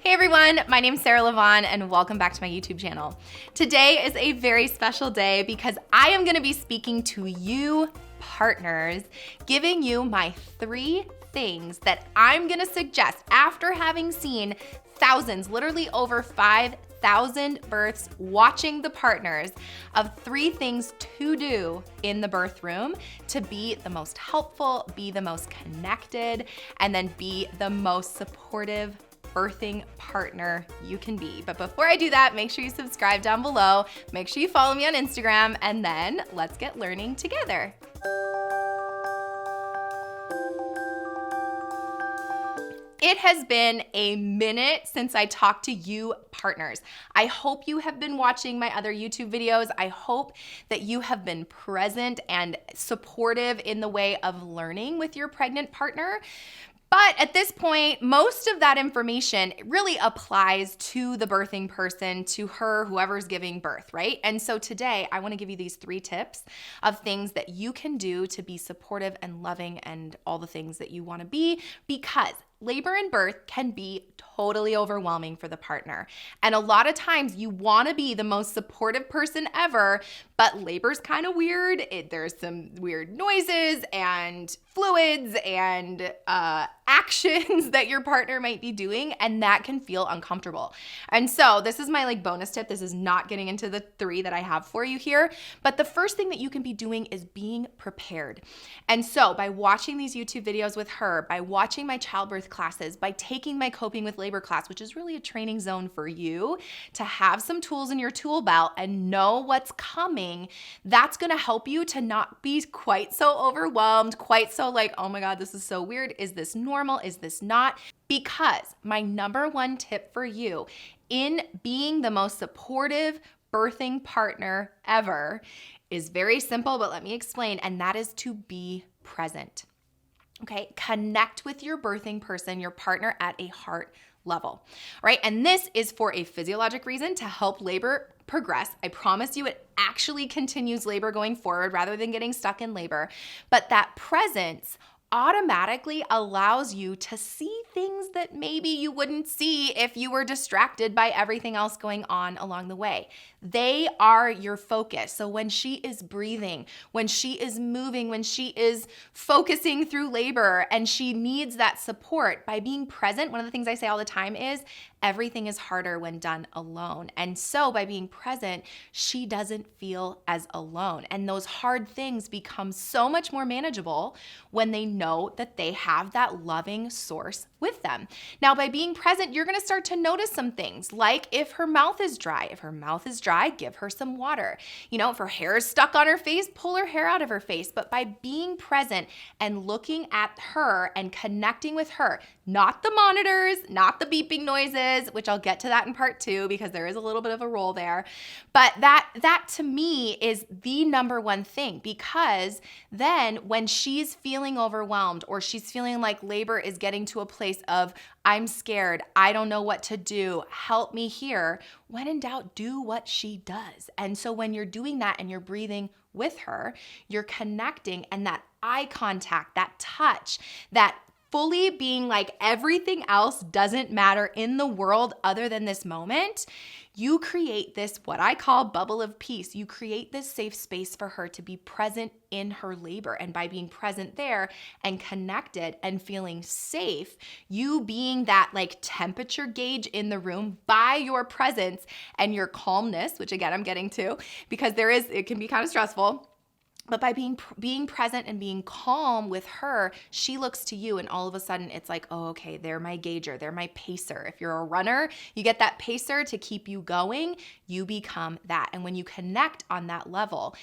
Hey everyone, my name's Sarah Lavonne and welcome back to my YouTube channel. Today is a very special day because I am gonna be speaking to you partners, giving you my 3 things that I'm gonna suggest after having seen thousands, literally over 5,000 births, watching the partners, of 3 things to do in the birth room to be the most helpful, be the most connected, and then be the most supportive birthing partner you can be. But before I do that, make sure you subscribe down below, make sure you follow me on Instagram, and then let's get learning together. It has been a minute since I talked to you partners. I hope you have been watching my other YouTube videos. I hope that you have been present and supportive in the way of learning with your pregnant partner. But at this point, most of that information really applies to the birthing person, to her, whoever's giving birth, right? And so today, I wanna give you these 3 tips of things that you can do to be supportive and loving and all the things that you wanna be, because labor and birth can be totally overwhelming for the partner. And a lot of times you wanna be the most supportive person ever, but labor's kind of weird. There's some weird noises and fluids and actions that your partner might be doing, and that can feel uncomfortable. And so this is my bonus tip. This is not getting into the 3 that I have for you here, but the first thing that you can be doing is being prepared. And so by watching these YouTube videos with her, by watching my childbirth classes, by taking my Coping with Labor class, which is really a training zone for you to have some tools in your tool belt and know what's coming, that's gonna help you to not be quite so overwhelmed, quite so oh my God, this is so weird. Is this normal? Is this not? Because my number 1 tip for you in being the most supportive birthing partner ever is very simple, but let me explain, and that is to be present. Okay, connect with your birthing person, your partner, at a heart level, right? And this is for a physiologic reason, to help labor progress. I promise you it actually continues labor going forward rather than getting stuck in labor. But that presence automatically allows you to see things that maybe you wouldn't see if you were distracted by everything else going on along the way. They are your focus. So when she is breathing, when she is moving, when she is focusing through labor and she needs that support, by being present, one of the things I say all the time is everything is harder when done alone. And so by being present, she doesn't feel as alone. And those hard things become so much more manageable when they know that they have that loving source with them. Now, by being present, you're gonna start to notice some things, like if her mouth is dry. If her mouth is dry, give her some water. If her hair is stuck on her face, pull her hair out of her face. But by being present and looking at her and connecting with her, not the monitors, not the beeping noises, which I'll get to that in part 2 because there is a little bit of a role there. But that to me is the number 1 thing, because then when she's feeling overwhelmed or she's feeling like labor is getting to a place of, I'm scared, I don't know what to do, help me here, when in doubt, do what she does. And so when you're doing that and you're breathing with her, you're connecting, and that eye contact, that touch, that fully being like everything else doesn't matter in the world other than this moment, you create this, what I call bubble of peace. You create this safe space for her to be present in her labor. And by being present there and connected and feeling safe, you being that temperature gauge in the room by your presence and your calmness, which again, I'm getting to, because it can be kind of stressful. But by being present and being calm with her, she looks to you, and all of a sudden it's like, oh, okay, they're my gauger, they're my pacer. If you're a runner, you get that pacer to keep you going, you become that. And when you connect on that level,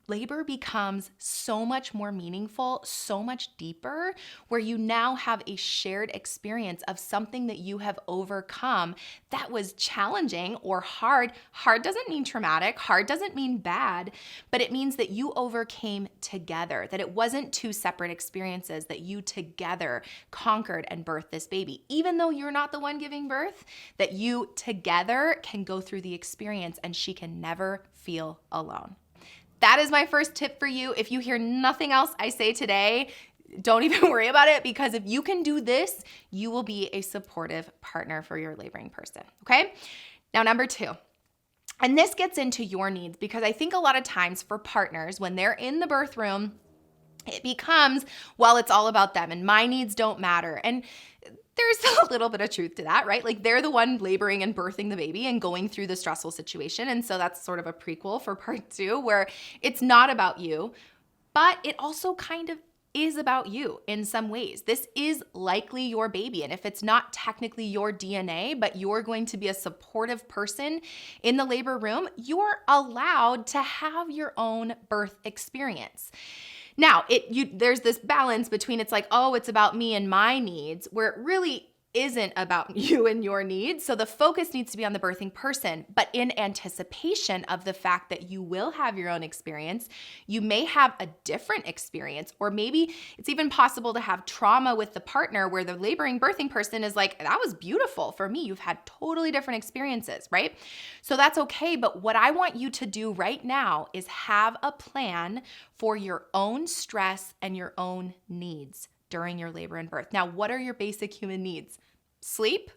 labor becomes so much more meaningful, so much deeper, where you now have a shared experience of something that you have overcome that was challenging or hard. Hard doesn't mean traumatic, hard doesn't mean bad, but it means that you overcame together, that it wasn't 2 separate experiences, that you together conquered and birthed this baby. Even though you're not the one giving birth, that you together can go through the experience and she can never feel alone. That is my first tip for you. If you hear nothing else I say today, don't even worry about it, because if you can do this, you will be a supportive partner for your laboring person, okay? Now, number 2. And this gets into your needs, because I think a lot of times for partners, when they're in the birth room, it becomes, well, it's all about them and my needs don't matter. And there's a little bit of truth to that, right? Like they're the one laboring and birthing the baby and going through the stressful situation. And so that's sort of a prequel for part 2, where it's not about you, but it also kind of is about you in some ways. This is likely your baby. And if it's not technically your DNA, but you're going to be a supportive person in the labor room, you're allowed to have your own birth experience. Now, there's this balance between it's like, oh, it's about me and my needs, where it really isn't about you and your needs. So the focus needs to be on the birthing person, but in anticipation of the fact that you will have your own experience, you may have a different experience, or maybe it's even possible to have trauma with the partner where the laboring birthing person is like, that was beautiful for me. You've had totally different experiences, right? So that's okay. But what I want you to do right now is have a plan for your own stress and your own needs during your labor and birth. Now, what are your basic human needs? Sleep,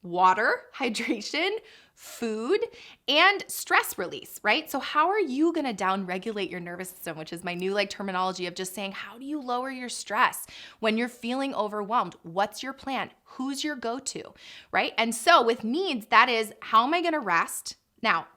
water, hydration, food, and stress release, right? So how are you gonna down-regulate your nervous system, which is my new terminology of just saying, how do you lower your stress when you're feeling overwhelmed? What's your plan? Who's your go-to, right? And so with needs, that is, how am I gonna rest? Now,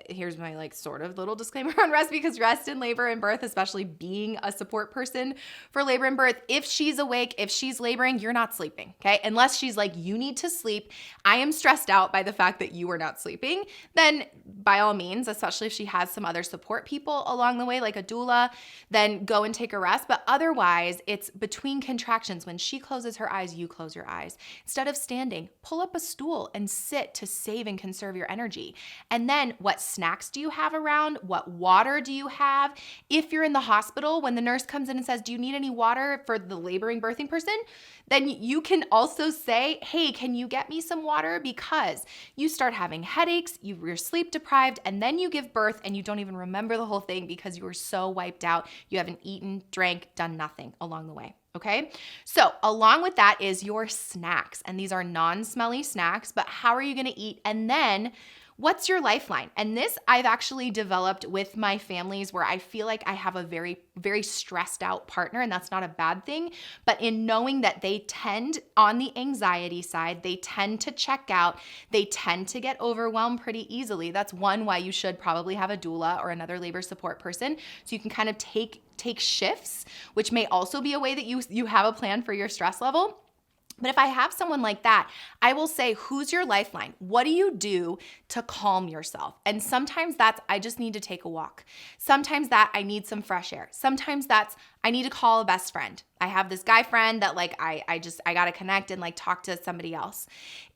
here's my sort of little disclaimer on rest, because rest in labor and birth, especially being a support person for labor and birth, if she's awake, if she's laboring, you're not sleeping, okay? Unless she's like, you need to sleep, I am stressed out by the fact that you are not sleeping, then by all means, especially if she has some other support people along the way, like a doula, then go and take a rest. But otherwise, it's between contractions. When she closes her eyes, you close your eyes. Instead of standing, pull up a stool and sit to save and conserve your energy. And then what snacks do you have around? What water do you have? If you're in the hospital, when the nurse comes in and says, do you need any water for the laboring birthing person? Then you can also say, hey, can you get me some water? Because you start having headaches, you're sleep deprived, and then you give birth and you don't even remember the whole thing because you were so wiped out. You haven't eaten, drank, done nothing along the way. Okay, so along with that is your snacks, and these are non-smelly snacks, but how are you gonna eat? And then what's your lifeline? And this I've actually developed with my families where I feel like I have a very, very stressed out partner, and that's not a bad thing. But in knowing that they tend, on the anxiety side, they tend to check out, they tend to get overwhelmed pretty easily. That's one why you should probably have a doula or another labor support person, so you can kind of take shifts, which may also be a way that you have a plan for your stress level. But if I have someone like that, I will say, who's your lifeline? What do you do to calm yourself? And sometimes that's, I just need to take a walk. Sometimes that I need some fresh air. Sometimes that's, I need to call a best friend. I have this guy friend that I gotta connect and talk to somebody else.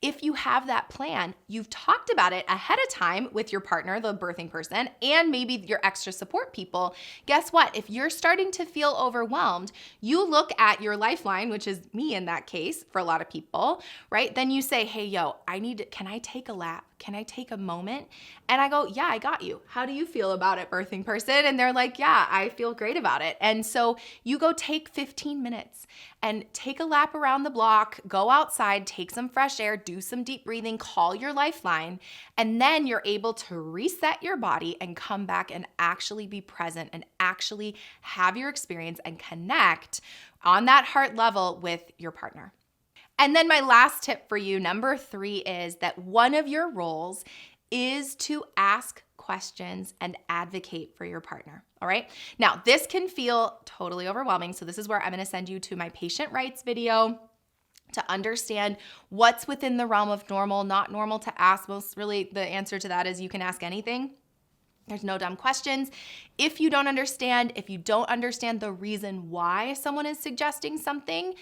If you have that plan, you've talked about it ahead of time with your partner, the birthing person, and maybe your extra support people. Guess what? If you're starting to feel overwhelmed, you look at your lifeline, which is me in that case for a lot of people, right? Then you say, hey, yo, can I take a lap? Can I take a moment? And I go, yeah, I got you. How do you feel about it, birthing person? And they're like, yeah, I feel great about it. And so you go take 15 minutes and take a lap around the block, go outside, take some fresh air, do some deep breathing, call your lifeline, and then you're able to reset your body and come back and actually be present and actually have your experience and connect on that heart level with your partner. And then my last tip for you, number 3, is that one of your roles is to ask questions and advocate for your partner, all right? Now, this can feel totally overwhelming, so this is where I'm gonna send you to my patient rights video to understand what's within the realm of normal, not normal to ask. Most really, the answer to that is you can ask anything. There's no dumb questions. If you don't understand the reason why someone is suggesting something,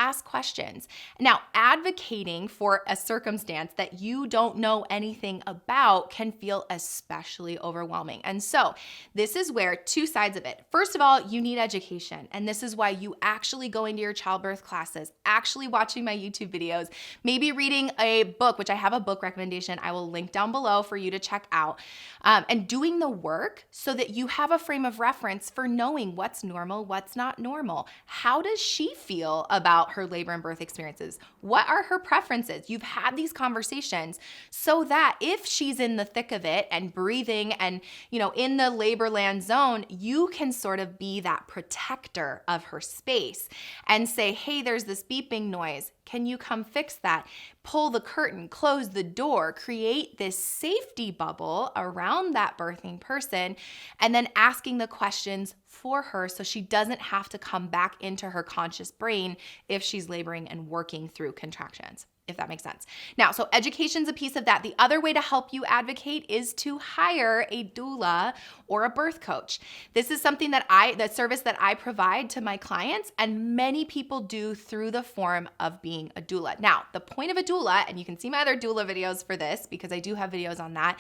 ask questions. Now, advocating for a circumstance that you don't know anything about can feel especially overwhelming. And so this is where two sides of it. First of all, you need education. And this is why you actually going to your childbirth classes, actually watching my YouTube videos, maybe reading a book, which I have a book recommendation I will link down below for you to check out, and doing the work so that you have a frame of reference for knowing what's normal, what's not normal. How does she feel about her labor and birth experiences? What are her preferences? You've had these conversations so that if she's in the thick of it and breathing and, in the labor land zone, you can sort of be that protector of her space and say, hey, there's this beeping noise. Can you come fix that? Pull the curtain, close the door, create this safety bubble around that birthing person, and then asking the questions for her so she doesn't have to come back into her conscious brain if she's laboring and working through contractions, if that makes sense. Now, so education's a piece of that. The other way to help you advocate is to hire a doula or a birth coach. This is something the service that I provide to my clients, and many people do through the form of being a doula. Now, the point of a doula, and you can see my other doula videos for this because I do have videos on that,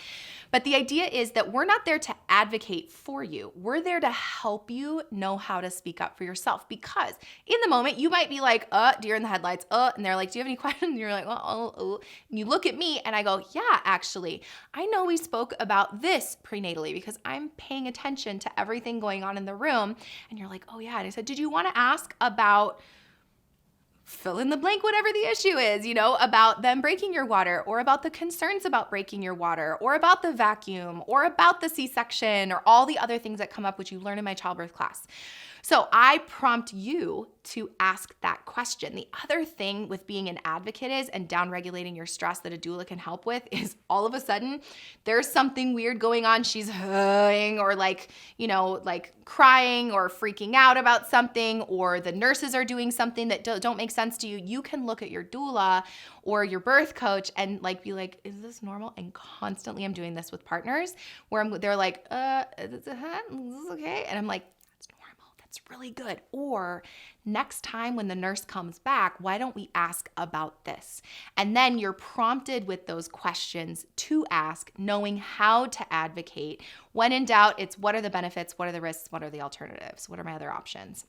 but the idea is that we're not there to advocate for you. We're there to help you know how to speak up for yourself, because in the moment you might be like, deer in the headlights, and they're like, do you have any questions? And you're like, and you look at me and I go, yeah, actually, I know we spoke about this prenatally because I'm paying attention to everything going on in the room. And you're like, oh yeah. And I said, did you want to ask about fill in the blank, whatever the issue is, about them breaking your water, or about the concerns about breaking your water, or about the vacuum, or about the C-section, or all the other things that come up, which you learn in my childbirth class. So I prompt you to ask that question. The other thing with being an advocate and down-regulating your stress that a doula can help with is all of a sudden there's something weird going on. She's or crying or freaking out about something, or the nurses are doing something that don't make sense to you. You can look at your doula or your birth coach and be like, is this normal? And constantly I'm doing this with partners where they're like, is this okay? And I'm like, it's really good. Or next time when the nurse comes back, why don't we ask about this? And then you're prompted with those questions to ask, knowing how to advocate. When in doubt, it's what are the benefits? What are the risks? What are the alternatives? What are my other options?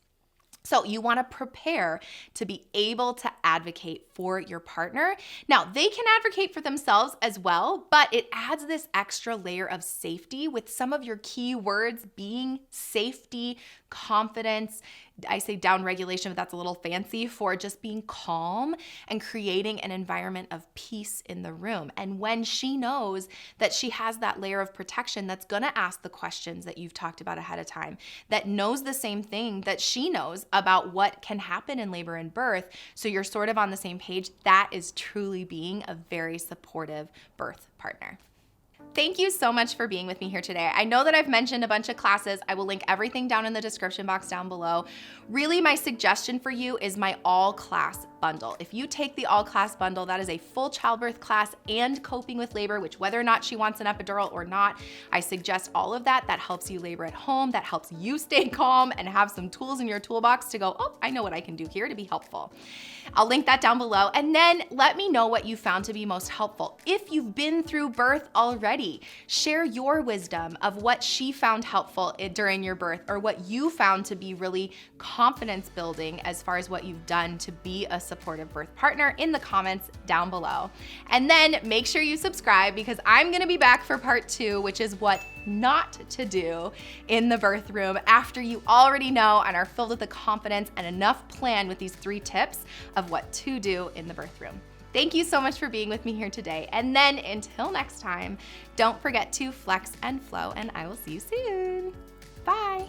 So you want to prepare to be able to advocate for your partner. Now, they can advocate for themselves as well, but it adds this extra layer of safety with some of your key words being safety, confidence. I say down regulation, but that's a little fancy for just being calm and creating an environment of peace in the room. And when she knows that she has that layer of protection that's going to ask the questions that you've talked about ahead of time, that knows the same thing that she knows about what can happen in labor and birth, so you're sort of on the same page, that is truly being a very supportive birth partner. Thank you so much for being with me here today. I know that I've mentioned a bunch of classes. I will link everything down in the description box down below. Really, my suggestion for you is my all-class bundle. If you take the all-class bundle, that is a full childbirth class and coping with labor, which whether or not she wants an epidural or not, I suggest all of that. That helps you labor at home, that helps you stay calm and have some tools in your toolbox to go, oh, I know what I can do here to be helpful. I'll link that down below. And then let me know what you found to be most helpful. If you've been through birth already, share your wisdom of what she found helpful during your birth, or what you found to be really confidence building as far as what you've done to be a supportive birth partner in the comments down below. And then make sure you subscribe, because I'm gonna be back for part 2, which is what not to do in the birth room after you already know and are filled with the confidence and enough plan with these 3 tips of what to do in the birth room. Thank you so much for being with me here today. And then until next time, don't forget to flex and flow, and I will see you soon. Bye.